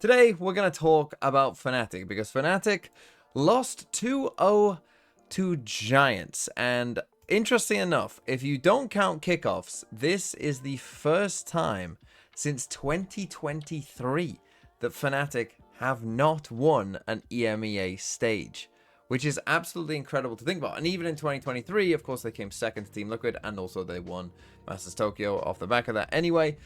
Today, we're going to talk about Fnatic, because Fnatic lost 2-0 to Giants. And interesting enough, if you don't count kickoffs, this is the first time since 2023 that Fnatic have not won an EMEA stage, which is absolutely incredible to think about. And even in 2023, of course, they came second to Team Liquid, and also they won Masters Tokyo off the back of that anyway.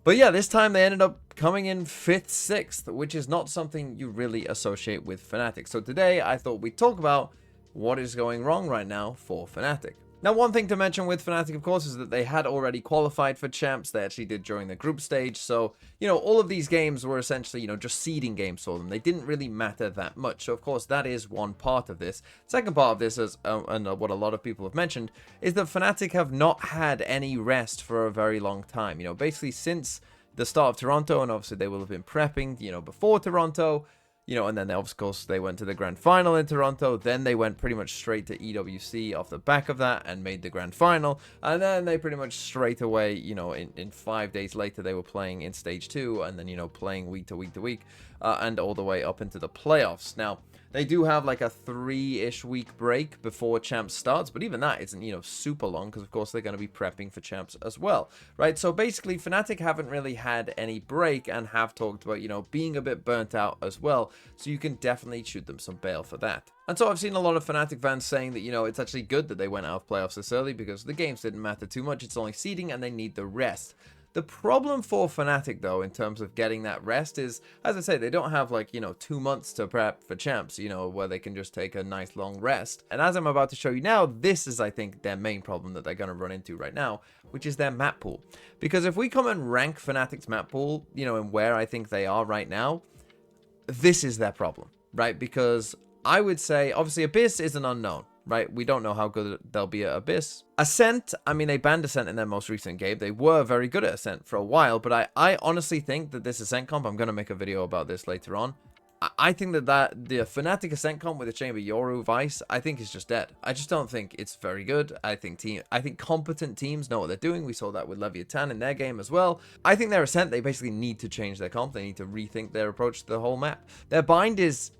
But yeah, this time they ended up coming in 5th, 6th, which is not something you really associate with Fnatic. So today, I thought we'd talk about what is going wrong right now for Fnatic. Now, one thing to mention with Fnatic, of course, is that they had already qualified for champs. They actually did during the group stage. So, all of these games were essentially, just seeding games for them. They didn't really matter that much. So, of course, that is one part of this. Second part of this, and what a lot of people have mentioned, is that Fnatic have not had any rest for a very long time. Basically since the start of Toronto, and obviously they will have been prepping, before Toronto. And then of course they went to the grand final in Toronto. Then they went pretty much straight to EWC off the back of that and made the grand final. And then they pretty much straight away, in 5 days later, they were playing in stage 2, and then, playing week to week to week, and all the way up into the playoffs. Now, they do have like a 3-ish week break before champs starts, but even that isn't, super long, because of course they're going to be prepping for champs as well, right? So basically, Fnatic haven't really had any break and have talked about, being a bit burnt out as well. So you can definitely shoot them some bail for that. And so I've seen a lot of Fnatic fans saying that, it's actually good that they went out of playoffs this early, because the games didn't matter too much. It's only seeding and they need the rest. The problem for Fnatic, though, in terms of getting that rest is, as I say, they don't have, 2 months to prep for champs, where they can just take a nice long rest. And as I'm about to show you now, this is, I think, their main problem that they're going to run into right now, which is their map pool. Because if we come and rank Fnatic's map pool, and where I think they are right now, this is their problem, right? Because I would say, obviously, Abyss is an unknown. Right, we don't know how good they'll be at Abyss. Ascent, I mean, they banned Ascent in their most recent game. They were very good at Ascent for a while, but I honestly think that this Ascent comp, I'm going to make a video about this later on. I think that the Fnatic Ascent comp with the Chamber Yoru Vice, I think is just dead. I just don't think it's very good. I think competent teams know what they're doing. We saw that with Leviathan in their game as well. I think their Ascent, they basically need to change their comp. They need to rethink their approach to the whole map. Their bind is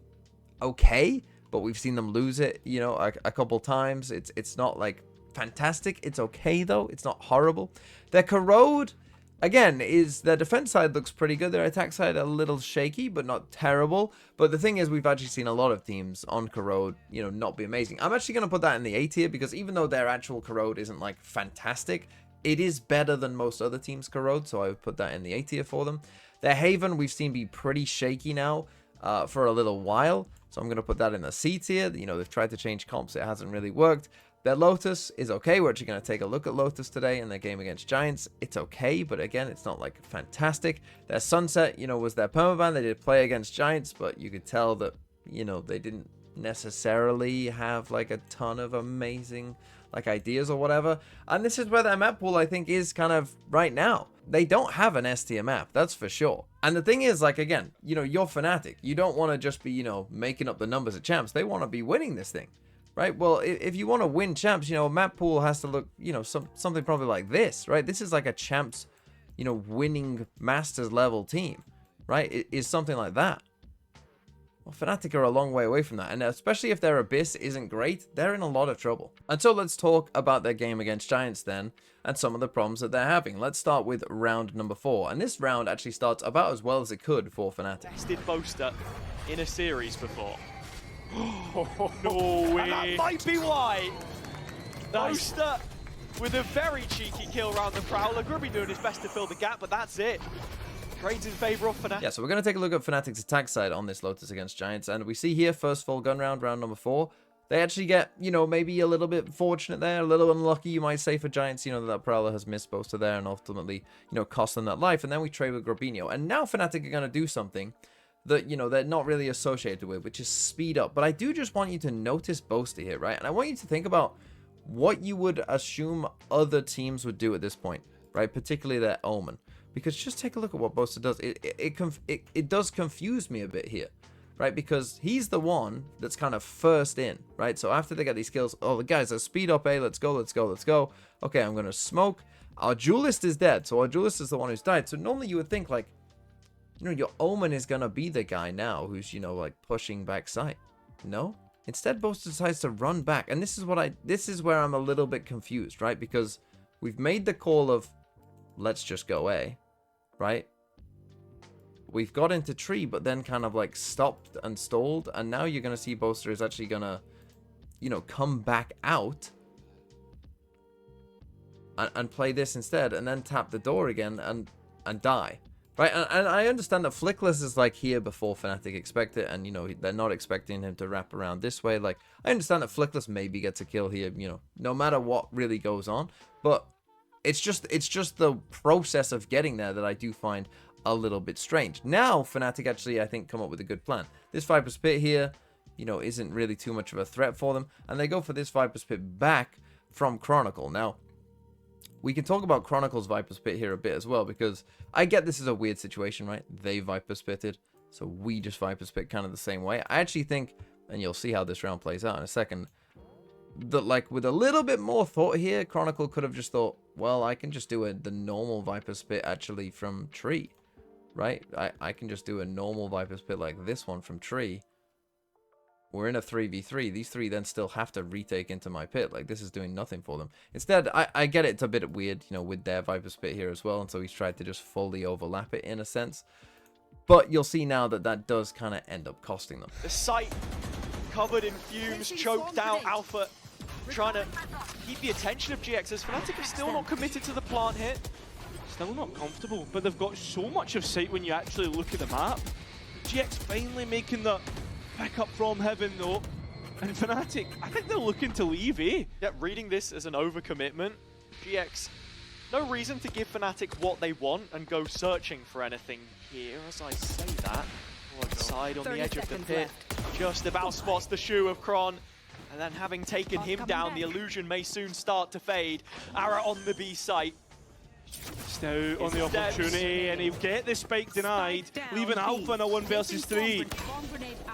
okay, but we've seen them lose it, a couple times. It's not like fantastic. It's okay though. It's not horrible. Their corrode, again, is their defense side looks pretty good. Their attack side a little shaky, but not terrible. But the thing is, we've actually seen a lot of teams on corrode, not be amazing. I'm actually going to put that in the A tier, because even though their actual corrode isn't like fantastic, it is better than most other teams' corrode. So I would put that in the A tier for them. Their Haven, we've seen be pretty shaky now for a little while. So I'm going to put that in the C tier. They've tried to change comps. It hasn't really worked. Their Lotus is okay. We're actually going to take a look at Lotus today in their game against Giants. It's okay, but again, it's not like fantastic. Their Sunset, was their permaban. They did play against Giants, but you could tell that, they didn't necessarily have like a ton of amazing ideas or whatever. And this is where their map pool, I think, is kind of right now. They don't have an S tier map, that's for sure. And the thing is, again, you're Fnatic. You don't want to just be, making up the numbers at champs. They want to be winning this thing, right? Well, if you want to win champs, a map pool has to look, something probably like this, right? This is like a champs, winning Masters level team, right? It is something like that. Well, Fnatic are a long way away from that, and especially if their Abyss isn't great, they're in a lot of trouble. And so let's talk about their game against Giants then, and some of the problems that they're having. Let's start with round number 4, and this round actually starts about as well as it could for Fnatic. Tested Boaster in a series before. No way. And that might be why. Boaster with a very cheeky kill around the Prowler. Grubby doing his best to fill the gap, but that's it. Trades in favor of Fnatic. Yeah, so we're going to take a look at Fnatic's attack side on this Lotus against Giants, and we see here first full gun round number 4. They actually get, maybe a little bit fortunate there, a little unlucky, you might say, for Giants, that Prowler has missed Boaster there and ultimately, cost them that life. And then we trade with Grubinho. And now Fnatic are going to do something that, they're not really associated with, which is speed up. But I do just want you to notice Boaster here, right? And I want you to think about what you would assume other teams would do at this point, right? Particularly their Omen. Because just take a look at what Boaster does. It does confuse me a bit here, right? Because he's the one that's kind of first in, right? So after they get these kills, oh, the guys are speed up, let's go, let's go, let's go. Okay, I'm going to smoke. Our duelist is dead, so our duelist is the one who's died. So normally you would think, like, you know, your Omen is gonna be the guy now who's, you know, like pushing back side. No? Instead, Boaster decides to run back. And this is where I'm a little bit confused, right? Because we've made the call of let's just go A, right? We've got into tree, but then kind of like stopped and stalled. And now you're gonna see Boaster is actually gonna, you know, come back out and play this instead, and then tap the door again and die. Right, and I understand that Flickless is like here before Fnatic expect it, and you know they're not expecting him to wrap around this way. Like I understand that Flickless maybe gets a kill here, you know, no matter what really goes on. But it's just the process of getting there that I do find a little bit strange. Now Fnatic actually I think come up with a good plan. This Viper's Pit here, you know, isn't really too much of a threat for them, and they go for this Viper's Pit back from Chronicle. Now we can talk about Chronicle's Viper's Pit here a bit as well, because I get this is a weird situation, right? They Viper's Pitted, so we just Viper's Pit kind of the same way. I actually think, and you'll see how this round plays out in a second, that like with a little bit more thought here, Chronicle could have just thought, well, I can just do the normal Viper's Pit actually from tree, right? I can just do a normal Viper's Pit like this one from tree. We're in a 3v3. These three then still have to retake into my pit. Like, this is doing nothing for them. Instead, I get it's a bit weird, you know, with their Viper's Pit here as well. And so he's tried to just fully overlap it in a sense. But you'll see now that that does kind of end up costing them. The site covered in fumes, choked out. Alpha trying to keep the attention of GX as Fnatic are still not committed to the plant hit. Still not comfortable, but they've got so much of sight when you actually look at the map. GX finally making the pick up from heaven though, and Fnatic, I think they're looking to leave, eh? Yeah, reading this as an overcommitment, GX, no reason to give Fnatic what they want and go searching for anything here. As I say that, one side on the edge of the pit, just about spots the shoe of Kron, and then having taken him down, the illusion may soon start to fade. Ara on the B site. Still on the opportunity, and he'll get the spike denied, leaving Alpha in a 1 versus 3.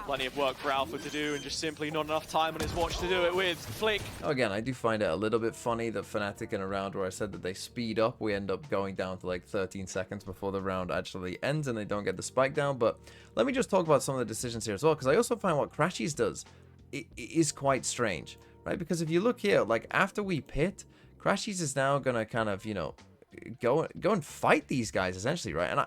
Plenty of work for Alpha to do, and just simply not enough time on his watch to do it with. Flick. Again, I do find it a little bit funny that Fnatic in a round where I said that they speed up, we end up going down to like 13 seconds before the round actually ends and they don't get the spike down. But let me just talk about some of the decisions here as well, because I also find what Crashies does is quite strange, right? Because if you look here, like after we pit, Crashies is now going to kind of, you know, go and fight these guys essentially, right? And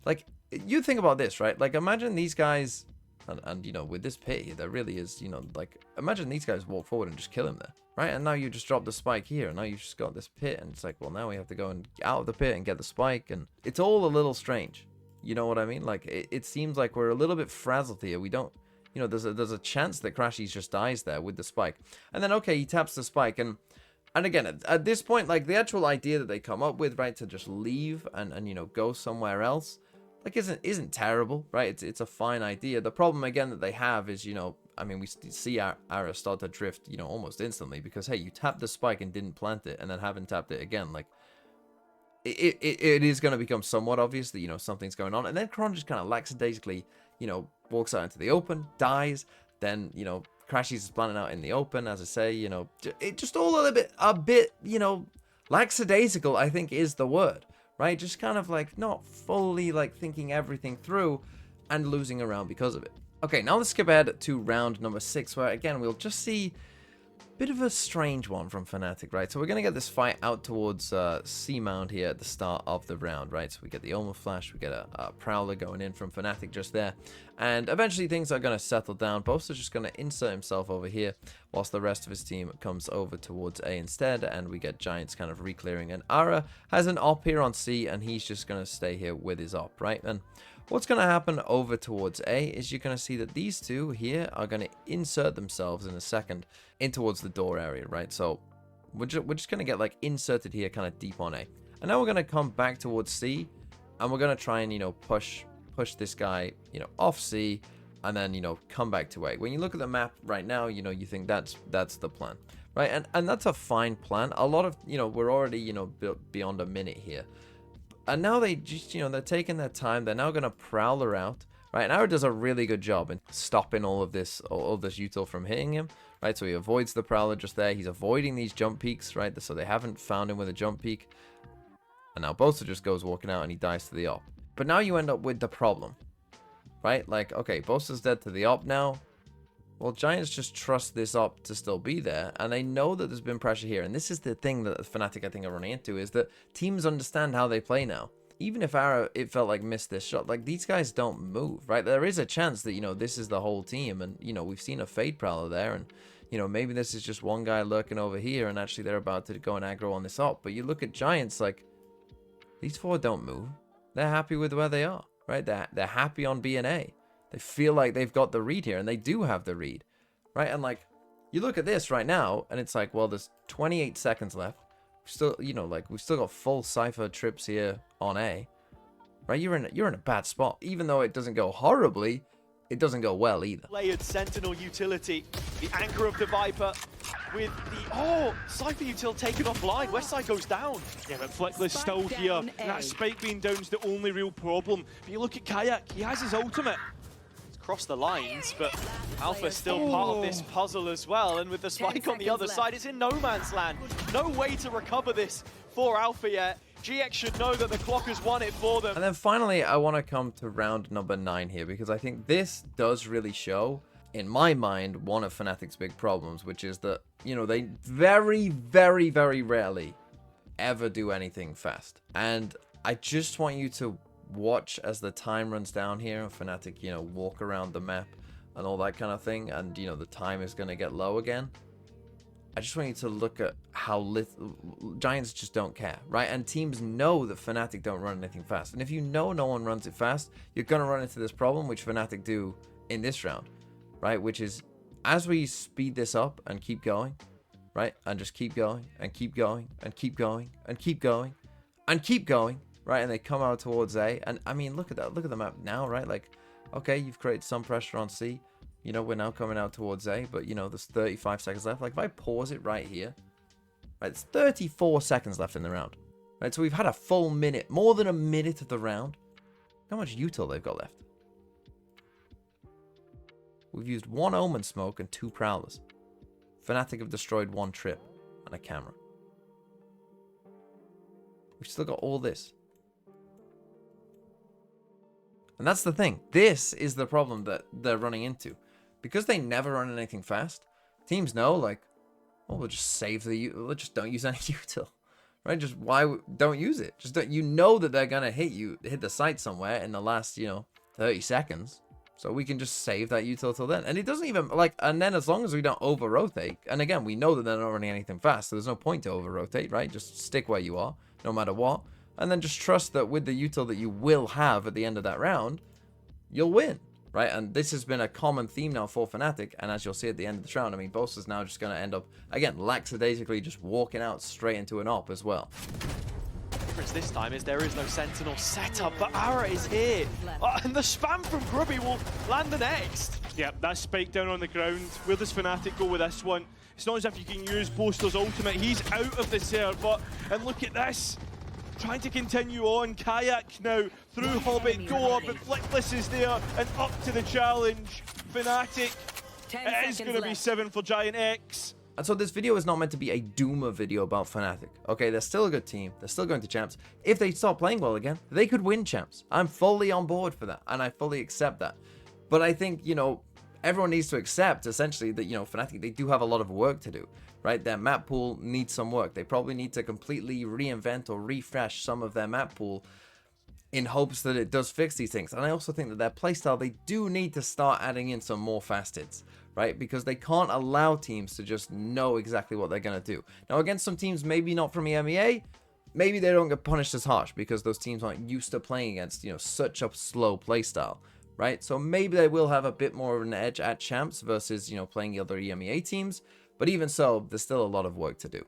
like you think about this, right? Like imagine these guys and you know, with this pit here, there really is, you know, like imagine these guys walk forward and just kill him there, right? And now you just drop the spike here, and now you've just got this pit, and it's like, well, now we have to go and out of the pit and get the spike, and it's all a little strange, you know what I mean? Like it seems like we're a little bit frazzled here. We don't, you know, there's a chance that Crashies just dies there with the spike, and then okay, he taps the spike, and again, at this point, like the actual idea that they come up with, right, to just leave and you know, go somewhere else, like isn't terrible, right? It's a fine idea. The problem again that they have is, you know, I mean, we see Ara start to drift, you know, almost instantly, because hey, you tapped the spike and didn't plant it, and then haven't tapped it again. Like it is going to become somewhat obvious that, you know, something's going on, and then Kron just kind of lackadaisically, you know, walks out into the open, dies, then, you know, Crashies is planning out in the open, as I say, you know, it just all a bit, you know, lackadaisical, I think is the word, right? Just kind of like not fully like thinking everything through and losing around because of it. Okay, now let's skip ahead to round number 6, where again, we'll just see bit of a strange one from Fnatic, right? So we're going to get this fight out towards C-Mount here at the start of the round, right? So we get the Omen Flash, we get a Prowler going in from Fnatic just there. And eventually things are going to settle down. Boaster's just going to insert himself over here, whilst the rest of his team comes over towards A instead. And we get Giants kind of re-clearing. And Ara has an op here on C, and he's just going to stay here with his op, right? And what's going to happen over towards A is you're going to see that these two here are going to insert themselves in a second in towards the door area, right? So we're just going to get like inserted here kind of deep on A. And now we're going to come back towards C, and we're going to try and, you know, push this guy, you know, off C, and then, you know, come back to A. When you look at the map right now, you know, you think that's the plan, right? And that's a fine plan. A lot of, you know, we're already, you know, beyond a minute here. And now they just, you know, they're taking their time. They're now going to Prowler out, right? And Ara does a really good job in stopping all this util from hitting him, right? So he avoids the Prowler just there. He's avoiding these jump peaks, right? So they haven't found him with a jump peak. And now Boaster just goes walking out, and he dies to the op. But now you end up with the problem, right? Like, okay, Bosa's dead to the op now. Well, Giants just trust this op to still be there, and they know that there's been pressure here. And this is the thing that Fnatic, I think, are running into, is that teams understand how they play now. Even if Arrow, it felt like, missed this shot, like, these guys don't move, right? There is a chance that, you know, this is the whole team, and, you know, we've seen a Fade Prowler there, and, you know, maybe this is just one guy lurking over here, and actually they're about to go and aggro on this op. But you look at Giants, like, these four don't move. They're happy with where they are, right? They're happy on B and A. They feel like they've got the read here, and they do have the read, right? And, like, you look at this right now, and it's like, well, there's 28 seconds left. Still, you know, like, we've still got full Cypher trips here on A, right? You're in a bad spot. Even though it doesn't go horribly, it doesn't go well either. Layered Sentinel utility, the anchor of the Viper, with the, Cypher util taken offline. Westside goes down. Yeah, but Flickless still here. And that spike being down is the only real problem. But you look at Kayak, he has his ultimate. Cross the lines, but Alpha's still part of this puzzle as well, and with the spike on the other side, it's in no man's land. No way to recover this for Alpha yet. GX should know that the clock has won it for them. And then finally, I want to come to round number 9 here, because I think this does really show, in my mind, one of Fnatic's big problems, which is that, you know, they very, very, very rarely ever do anything fast. And I just want you to watch as the time runs down here and Fnatic, you know, walk around the map and all that kind of thing, and, you know, the time is going to get low again. I just want you to look at how little Giants just don't care, right? And teams know that Fnatic don't run anything fast. And if you know no one runs it fast, you're going to run into this problem, which Fnatic do in this round, right? Which is, as we speed this up and keep going, right? And just keep going and keep going and keep going and keep going and keep going, right? And they come out towards A. And I mean, look at that. Look at the map now, right? Like, okay, you've created some pressure on C. You know, we're now coming out towards A, but, you know, there's 35 seconds left. Like, if I pause it right here, right, it's 34 seconds left in the round, right? So we've had a full minute, more than a minute of the round. How much util they've got left? We've used 1 Omen Smoke and 2 Prowlers. Fnatic have destroyed 1 trip and a camera. We've still got all this. And that's the thing. This is the problem that they're running into. Because they never run anything fast, teams know, like, well, we'll just save we'll just don't use any util, right? Just don't use it? Just don't, you know that they're gonna hit the site somewhere in the last, you know, 30 seconds. So we can just save that util till then. And it doesn't even, like, and then as long as we don't over-rotate, and again, we know that they're not running anything fast, so there's no point to over-rotate, right? Just stick where you are, no matter what. And then just trust that with the util that you will have at the end of that round, you'll win, right? And this has been a common theme now for Fnatic, and as you'll see at the end of the round, I mean, Bosa's now just going to end up, again, lackadaisically just walking out straight into an op as well. The difference this time is there is no Sentinel setup, but Ara is here. And the spam from Grubby will land the next. Yeah, that spike down on the ground. Where does Fnatic go with this one? It's not as if you can use Boaster's ultimate. He's out of the server, and look at this. Trying to continue on. Kayak now through Hobbit, go up, but Flickless is there and up to the challenge. Fnatic, it is going to be 7 for Giant X. And so this video is not meant to be a doomer video about Fnatic. Okay, they're still a good team. They're still going to champs. If they start playing well again, they could win champs. I'm fully on board for that, and I fully accept that. But I think, you know, everyone needs to accept, essentially, that, you know, Fnatic, they do have a lot of work to do. Right, their map pool needs some work. They probably need to completely reinvent or refresh some of their map pool in hopes that it does fix these things. And I also think that their playstyle, they do need to start adding in some more fast hits, right? Because they can't allow teams to just know exactly what they're going to do. Now, against some teams, maybe not from EMEA, maybe they don't get punished as harsh because those teams aren't used to playing against, you know, such a slow playstyle, right? So maybe they will have a bit more of an edge at champs versus, you know, playing the other EMEA teams. But even so, there's still a lot of work to do.